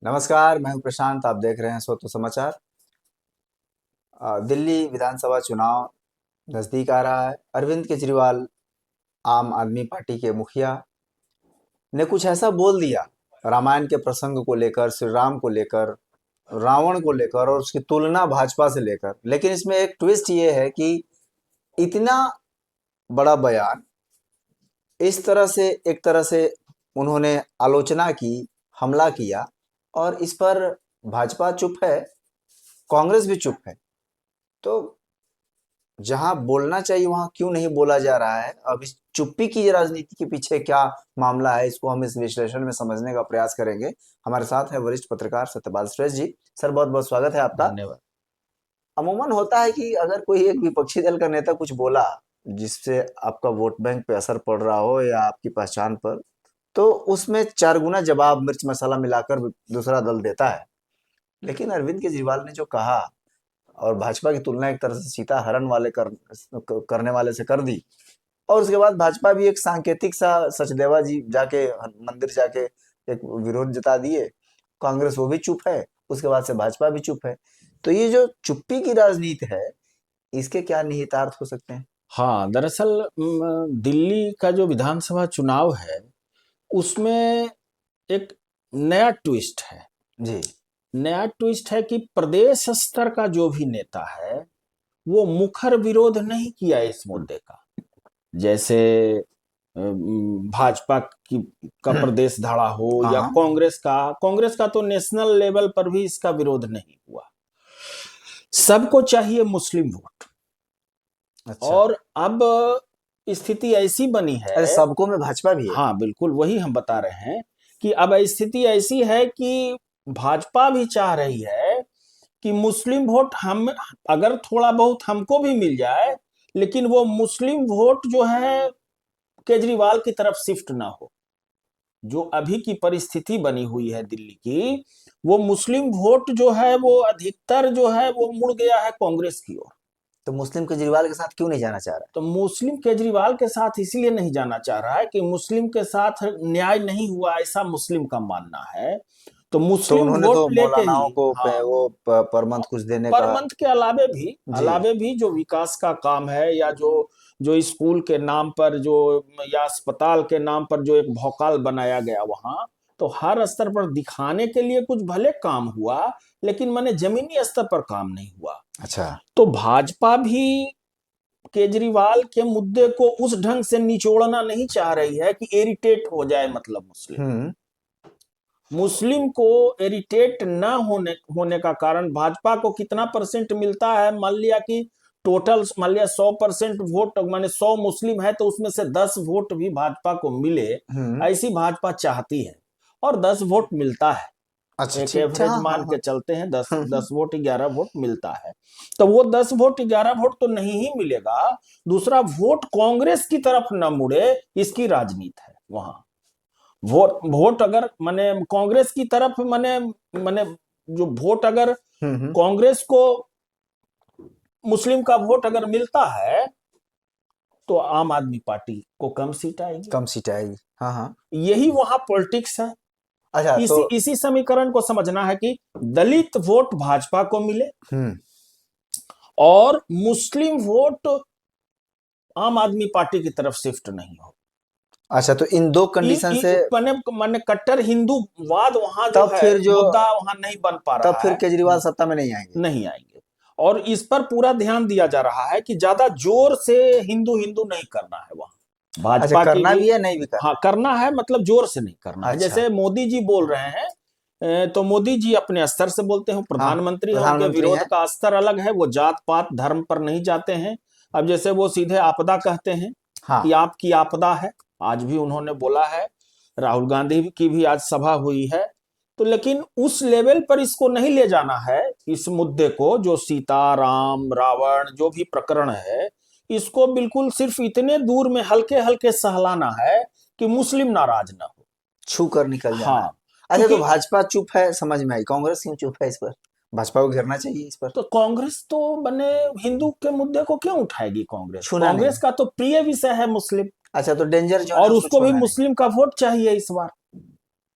नमस्कार, मैं हूं प्रशांत। आप देख रहे हैं स्वतः समाचार। दिल्ली विधानसभा चुनाव नजदीक आ रहा है। अरविंद केजरीवाल, आम आदमी पार्टी के मुखिया, ने कुछ ऐसा बोल दिया रामायण के प्रसंग को लेकर, श्री राम को लेकर, रावण को लेकर और उसकी तुलना भाजपा से लेकर। लेकिन इसमें एक ट्विस्ट ये है कि इतना बड़ा बयान, इस तरह से एक तरह से उन्होंने आलोचना की, हमला किया, और इस पर भाजपा चुप है, कांग्रेस भी चुप है। तो जहां बोलना चाहिए वहां क्यों नहीं बोला जा रहा है? अब इस चुप्पी की राजनीति के पीछे क्या मामला है, इसको हम इस विश्लेषण में समझने का प्रयास करेंगे। हमारे साथ है वरिष्ठ पत्रकार सत्यपाल श्रेष्ठ जी। सर, बहुत बहुत स्वागत है आपका। धन्यवाद। अमूमन होता है कि अगर कोई एक विपक्षी दल का नेता कुछ बोला जिससे आपका वोट बैंक पे असर पड़ रहा हो या आपकी पहचान पर, तो उसमें चार गुना जवाब मिर्च मसाला मिलाकर दूसरा दल देता है। लेकिन अरविंद केजरीवाल ने जो कहा और भाजपा की तुलना एक तरह से सीता हरण करने वाले से कर दी, और उसके बाद भाजपा भी एक सांकेतिक सा सचदेवा जी जाके मंदिर जाके एक विरोध जता दिए। कांग्रेस वो भी चुप है, उसके बाद से भाजपा भी चुप है। तो ये जो चुप्पी की राजनीति है, इसके क्या निहितार्थ हो सकते हैं? हाँ, दरअसल दिल्ली का जो विधानसभा चुनाव है उसमें एक नया ट्विस्ट है। जी। नया ट्विस्ट है कि प्रदेश स्तर का जो भी नेता है वो मुखर विरोध नहीं किया इस मुद्दे का। जैसे भाजपा की का प्रदेश धड़ा हो हाँ या हाँ। कांग्रेस का तो नेशनल लेवल पर भी इसका विरोध नहीं हुआ। सबको चाहिए मुस्लिम वोट। अच्छा। और अब स्थिति ऐसी बनी अरे, है। सबको में भाजपा भी है? हाँ, बिल्कुल वही हम बता रहे हैं कि अब स्थिति ऐसी है कि भाजपा भी चाह रही है कि मुस्लिम वोट हम अगर थोड़ा बहुत हमको भी मिल जाए, लेकिन वो मुस्लिम वोट जो है केजरीवाल की तरफ शिफ्ट ना हो। जो अभी की परिस्थिति बनी हुई है दिल्ली की, वो मुस्लिम वोट जो है वो अधिकतर जो है वो मुड़ गया है कांग्रेस की ओर। तो मुस्लिम केजरीवाल के साथ क्यों नहीं जाना चाह रहा तो मुस्लिम केजरीवाल के साथ इसलिए नहीं जाना चाह रहा है कि मुस्लिम के साथ न्याय नहीं हुआ, ऐसा मुस्लिम का मानना है। तो है? तो मुस्लिम उन्होंने वोट तो लेके मौलानाओं ही, को हाँ, पर मंथ कुछ देने पर का। मंथ के जी। अलावे भी जो विकास का काम है या जो जो स्कूल के नाम पर जो या अस्पताल के नाम पर जो एक भौकाल बनाया गया वहां, तो हर स्तर पर दिखाने के लिए कुछ भले काम हुआ, लेकिन माने जमीनी स्तर पर काम नहीं हुआ। अच्छा। तो भाजपा भी केजरीवाल के मुद्दे को उस ढंग से निचोड़ना नहीं चाह रही है कि इरिटेट हो जाए, मतलब मुस्लिम हम्म। मुस्लिम को इरिटेट ना होने का कारण भाजपा को कितना परसेंट मिलता है, मान लिया कि टोटल मान लिया 100% वोट, माने 100 मुस्लिम है तो उसमें से 10 वोट भी भाजपा को मिले, हम्म। ऐसी भाजपा चाहती है। और 10 वोट मिलता है। अच्छा, एक ठीक। एवरेज हाँ हाँ मान हाँ। के चलते हैं, 10 वोट 11 वोट मिलता है। तो वो 10 वोट 11 वोट तो नहीं ही मिलेगा। दूसरा, वोट कांग्रेस की तरफ न मुड़े, इसकी राजनीति है वहां। वोट वोट अगर माने कांग्रेस की तरफ माने माने जो वोट अगर हम्म। कांग्रेस को मुस्लिम का वोट अगर मिलता है तो आम आदमी पार्टी को कम सीट आएगी। कम सीट आएगी। हाँ हाँ। यही वहां पॉलिटिक्स है। अच्छा, तो इसी समीकरण को समझना है कि दलित वोट भाजपा को मिले हम्म। और मुस्लिम वोट आम आदमी पार्टी की तरफ शिफ्ट नहीं हो। अच्छा, तो इन दो कंडीशन से माने माने कट्टर हिंदूवाद वहां जो तब है फिर जो मुद्दा वहां नहीं बन पा तब रहा फिर है। केजरीवाल सत्ता में नहीं आएंगे? नहीं आएंगे। और इस पर पूरा ध्यान दिया जा रहा है कि ज्यादा जोर से हिंदू हिंदू नहीं करना है वहां अच्छा, भाजपा की करना भी। भी है, नहीं भी हाँ, करना? करना है, मतलब जोर से नहीं करना है। अच्छा। जैसे मोदी जी बोल रहे हैं, तो मोदी जी अपने स्तर से बोलते हैं, हाँ, प्रधानमंत्री है, उनके प्रधानमंत्री विरोध हैं। का स्तर अलग है, वो जात पात धर्म पर नहीं जाते हैं। अब जैसे वो सीधे आपदा कहते हैं कि हाँ। आपकी आपदा है, आज भी उन्होंने बोला है। राहुल गांधी की भी आज सभा हुई है। तो लेकिन उस लेवल पर इसको नहीं ले जाना है। इस मुद्दे को, जो सीता राम रावण जो भी प्रकरण है, इसको बिल्कुल सिर्फ इतने दूर में हल्के हल्के सहलाना है कि मुस्लिम नाराज ना हो। छू कर निकल जाना है। हाँ, अच्छा, तो क्योंकि भाजपा चुप है, समझ में आई। कांग्रेस क्यों चुप है इस पर? भाजपा को घेरना चाहिए इस पर। तो कांग्रेस तो बने हिंदू के मुद्दे को क्यों उठाएगी? कांग्रेस छूना नहीं कांग्रेस है। का तो प्रिय विषय है मुस्लिम। अच्छा, तो डेंजर जोन है, और उसको उसको भी छूना नहीं। मुस्लिम का वोट चाहिए इस बार।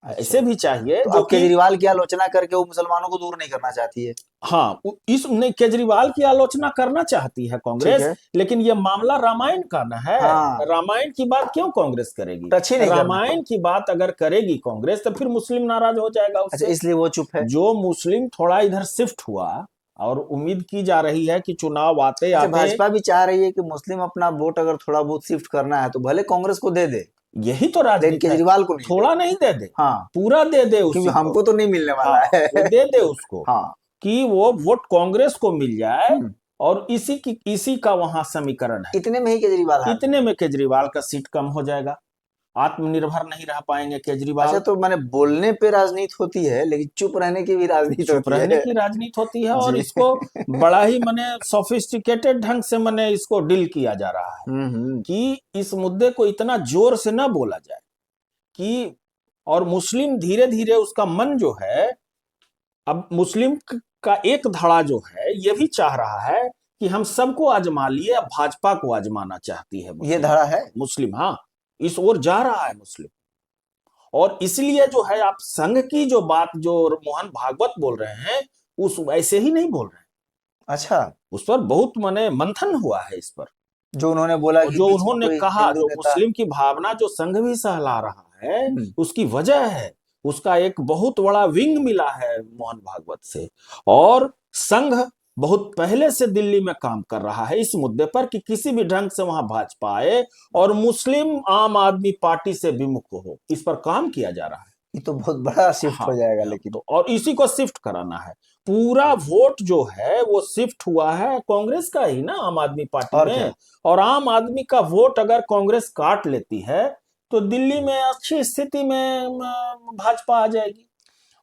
अच्छा, ऐसे भी चाहिए तो जो अब कि केजरीवाल की आलोचना करके वो मुसलमानों को दूर नहीं करना चाहती है। हाँ इस नहीं, केजरीवाल की आलोचना करना चाहती है ठीक कांग्रेस, है। लेकिन ये मामला रामायण का न है। हाँ, रामायण की बात क्यों कांग्रेस करेगी? टच ही नहीं करना। रामायण की बात अगर करेगी कांग्रेस तो फिर मुस्लिम नाराज हो जाएगा अच्छा, उससे। इसलिए वो चुप है। जो मुस्लिम थोड़ा इधर शिफ्ट हुआ और उम्मीद की जा रही है कि चुनाव आते अच्छा, आते, भाजपा भी चाह रही है कि मुस्लिम अपना वोट अगर थोड़ा बहुत शिफ्ट करना है तो भले कांग्रेस को दे दे, यही तो लेकिन राजनीति है। केजरीवाल को नहीं दे। थोड़ा नहीं दे दे, हाँ, पूरा दे दे क्योंकि उसी को। हमको तो नहीं मिलने हाँ, वाला है। वो दे दे उसको हाँ। कि वो वोट कांग्रेस को मिल जाए, हम्म, और इसी का वहां समीकरण है। इतने में ही केजरीवाल हार इतने में केजरीवाल का सीट कम हो जाएगा, आत्मनिर्भर नहीं रह पाएंगे अच्छा, केजरीवाल। तो मैंने बोलने पे राजनीति होती है, लेकिन चुप रहने की भी राजनीति चुप होती रहने है। की राजनीति होती है, और जी। इसको बड़ा ही मने सोफिस्टिकेटेड ढंग से मने इसको डील किया जा रहा है हम्म। कि इस मुद्दे को इतना जोर से न बोला जाए कि, और मुस्लिम धीरे धीरे उसका मन जो है, अब मुस्लिम का एक धड़ा जो है ये भी चाह रहा है कि हम सबको आजमा लिए, अब भाजपा को आजमाना चाहती है ये मुस्लिम। धड़ा है। मुस्लिम हाँ, इस ओर जा रहा है मुस्लिम। और इसलिए जो है, आप संघ की जो बात जो मोहन भागवत बोल रहे हैं, उस ऐसे ही नहीं बोल रहे हैं। अच्छा, उस पर बहुत मने मंथन हुआ है इस पर। जो उन्होंने बोला और कि जो बीच में उन्होंने कोई कहा, हिंदू जो नेता। मुस्लिम की भावना जो संघ भी सहला रहा है, हम्म, उसकी वजह है, उसका एक बहुत बड़ा विंग मिला है मोहन भागवत से। और संघ बहुत पहले से दिल्ली में काम कर रहा है इस मुद्दे पर कि किसी भी ढंग से वहां भाजपा आए और मुस्लिम आम आदमी पार्टी से विमुख हो, इस पर काम किया जा रहा है। ये तो बहुत बड़ा शिफ्ट हाँ, हो जाएगा लेकिन। तो और इसी को शिफ्ट कराना है। पूरा वोट जो है वो शिफ्ट हुआ है कांग्रेस का ही ना, आम आदमी पार्टी और क्या। में। और आम आदमी का वोट अगर कांग्रेस काट लेती है तो दिल्ली में अच्छी स्थिति में भाजपा आ जाएगी।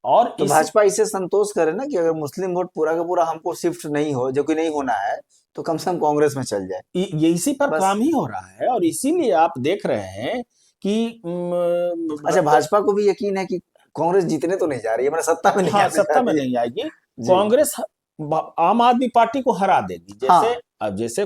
और तो इसी, भाजपा इसे संतोष करे ना कि अगर मुस्लिम वोट पूरा का पूरा हमको शिफ्ट नहीं हो, जो कि नहीं होना है, तो कम से कम कांग्रेस में चल जाए। ये इसी पर बस। काम ही हो रहा है। और इसीलिए आप देख रहे हैं कि अच्छा, भाजपा को भी यकीन है कि कांग्रेस जीतने तो नहीं जा रही है, मतलब सत्ता में नहीं हाँ, आने जा सत्ता में रही है। नहीं आएगी जी। कांग्रेस, आम आदमी पार्टी को हरा देगी। जैसे हाँ। अब जैसे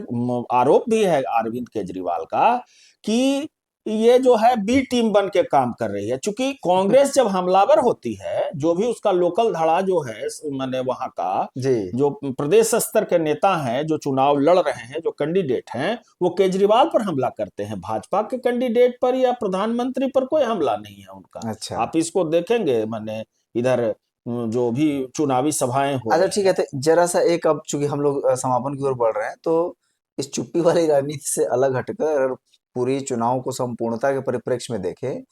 आरोप भी है अरविंद केजरीवाल का कि ये जो है बी टीम बन के काम कर रही है। चूंकि कांग्रेस जब हमलावर होती है, जो भी उसका लोकल धड़ा जो है, माने वहां का जी। जो प्रदेश स्तर के नेता हैं, जो चुनाव लड़ रहे हैं, जो कैंडिडेट हैं, वो केजरीवाल पर हमला करते हैं। भाजपा के कैंडिडेट पर या प्रधानमंत्री पर कोई हमला नहीं है उनका। अच्छा। आप इसको देखेंगे, माने इधर जो भी चुनावी सभाएं हो अच्छा, रही ठीक है, हैं। तो जरा सा एक, अब चूंकि हम लोग समापन की ओर बढ़ रहे हैं, तो इस चुप्पी वाली राजनीति से अलग हटकर अगर पूरी चुनाव को संपूर्णता के परिप्रेक्ष्य में देखें,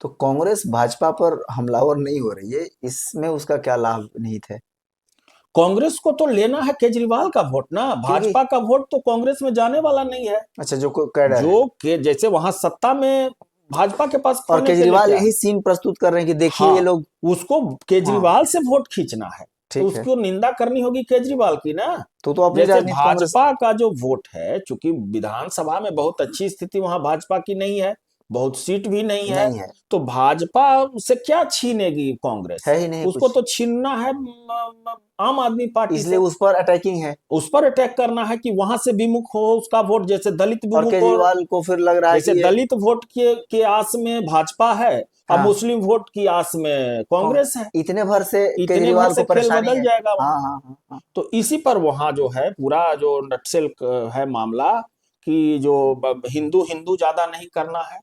तो कांग्रेस भाजपा पर हमलावर नहीं हो रही है, इसमें उसका क्या लाभ निहित है? कांग्रेस को तो लेना है केजरीवाल का वोट ना, क्योंकि भाजपा का वोट तो कांग्रेस में जाने वाला नहीं है। अच्छा, जो कैडर है जो के जैसे वहां सत्ता में भाजपा के पास और खोने के लिए केजरीवाल क्या यही है? सीन प्रस्तुत कर रहे हैं कि देखिए ये हाँ, लोग। उसको हाँ, केजरीवाल से वोट खींचना है, तो ठीक है। उसको निंदा करनी होगी केजरीवाल की ना। तो अपनी जैसे राजनीति कांग्रेस। भाजपा का जो वोट है, चूंकि विधानसभा में बहुत अच्छी स्थिति वहां भाजपा की नहीं है, बहुत सीट भी नहीं है, नहीं है। तो भाजपा से क्या छीनेगी कांग्रेस? है ही नहीं उसको कुछ। तो छीनना है आम आदमी पार्टी इसलिए से। उस पर अटैकिंग है। उस पर अटैक करना है कि वहां से विमुख हो उसका वोट, जैसे दलित और विमुख हो। केजरीवाल को फिर लग रहा है जैसे कि ये। दलित वोट के आस में भाजपा है, और हाँ। मुस्लिम वोट की आस में कांग्रेस है। इतने भर से इतने भर केजरीवाल को से खेल परेशानी बदल है। जाएगा हाँ, वहां। हाँ, हाँ, हाँ। तो इसी पर वहां जो है पूरा जो नटसेल है मामला, कि जो हिंदू हिंदू ज्यादा नहीं करना है।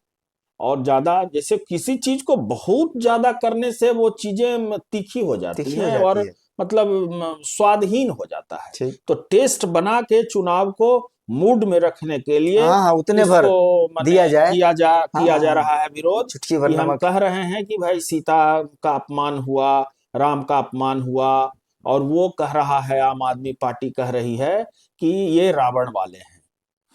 और ज्यादा जैसे किसी चीज को बहुत ज्यादा करने से वो चीजें तीखी हो जाती तिखी हो हैं, जाती और है। मतलब स्वादहीन हो जाता है। ठीक। तो टेस्ट बना के चुनाव को मूड में रखने के लिए हाँ, हाँ, उतने भर इसको माने दिया जाए। हाँ, किया हाँ, जा हाँ। रहा है विरोध। चुटकी भर कि हम नमक। कह रहे हैं कि भाई सीता का अपमान हुआ, राम का अपमान हुआ, और वो कह रहा है, आम आदमी पार्टी कह रही है कि ये रावण वाले हैं,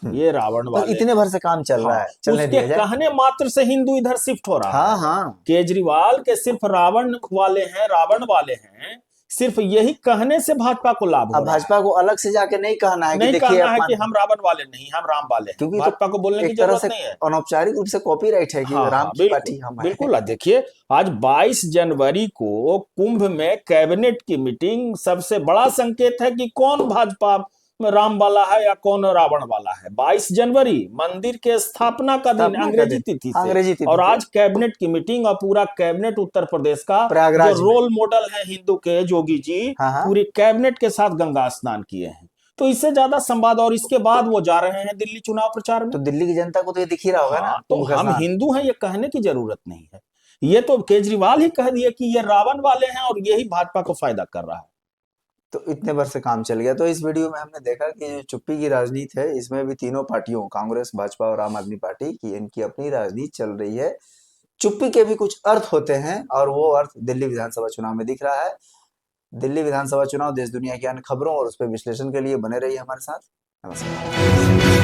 हम्म, ये रावण बस वाले इतने हैं। भर से काम चल रहा हाँ, है, चलने उसके दिया जाए। कहने मात्र से हिंदू इधर शिफ्ट हो रहा हाँ, है। हाँ। केजरीवाल के सिर्फ रावण वाले हैं, रावण वाले हैं, सिर्फ यही कहने से भाजपा को लाभ हो अब रहा भाजपा है। को अलग से जाके नहीं कहना है कि नहीं देखिए कहना है कि अपमान। हम रावण वाले नहीं, हम राम वाले हैं, क्योंकि तो भाजपा को बोलने की एक तरह जरूरत से नहीं है। अनौपचारिक रूप से कॉपीराइट है कि हाँ राम हाँ, की बिल्कुल पार्टी हम है। बिल्कुल। देखिए, आज 22 जनवरी को कुंभ में कैबिनेट की मीटिंग सबसे बड़ा संकेत है कि कौन भाजपा राम वाला है या कौन रावण वाला है। 22 जनवरी मंदिर के स्थापना का दिन, स्थापना का अंग्रेजी दिन, तिथि से। अंग्रेजी तिथि और से आज कैबिनेट की मीटिंग, और पूरा कैबिनेट उत्तर प्रदेश का, जो प्रयागराज में। रोल मॉडल है हिंदू के, योगी जी, हाँ हाँ। पूरी कैबिनेट के साथ गंगा स्नान किए हैं। तो इससे ज्यादा संवाद, और इसके बाद वो जा रहे हैं दिल्ली चुनाव प्रचार में। तो दिल्ली की जनता को तो ये दिख ही रहा होगा ना, हाँ, तो कुंभ का हम स्नान। हिंदू हैं, ये कहने की जरूरत नहीं है। ये तो केजरीवाल ही कह दिए कि ये रावण वाले हैं, और यही भाजपा को फायदा कर रहा है। तो इतने बार से काम चल गया। तो इस वीडियो में हमने देखा कि जो चुप्पी की राजनीति है, इसमें भी तीनों पार्टियों, कांग्रेस, भाजपा और आम आदमी पार्टी की, इनकी अपनी राजनीति चल रही है। चुप्पी के भी कुछ अर्थ होते हैं, और वो अर्थ दिल्ली विधानसभा चुनाव में दिख रहा है। दिल्ली विधानसभा चुनाव, देश दुनिया की अन्य खबरों और उस पर विश्लेषण के लिए बने रहिए हमारे साथ। नमस्कार।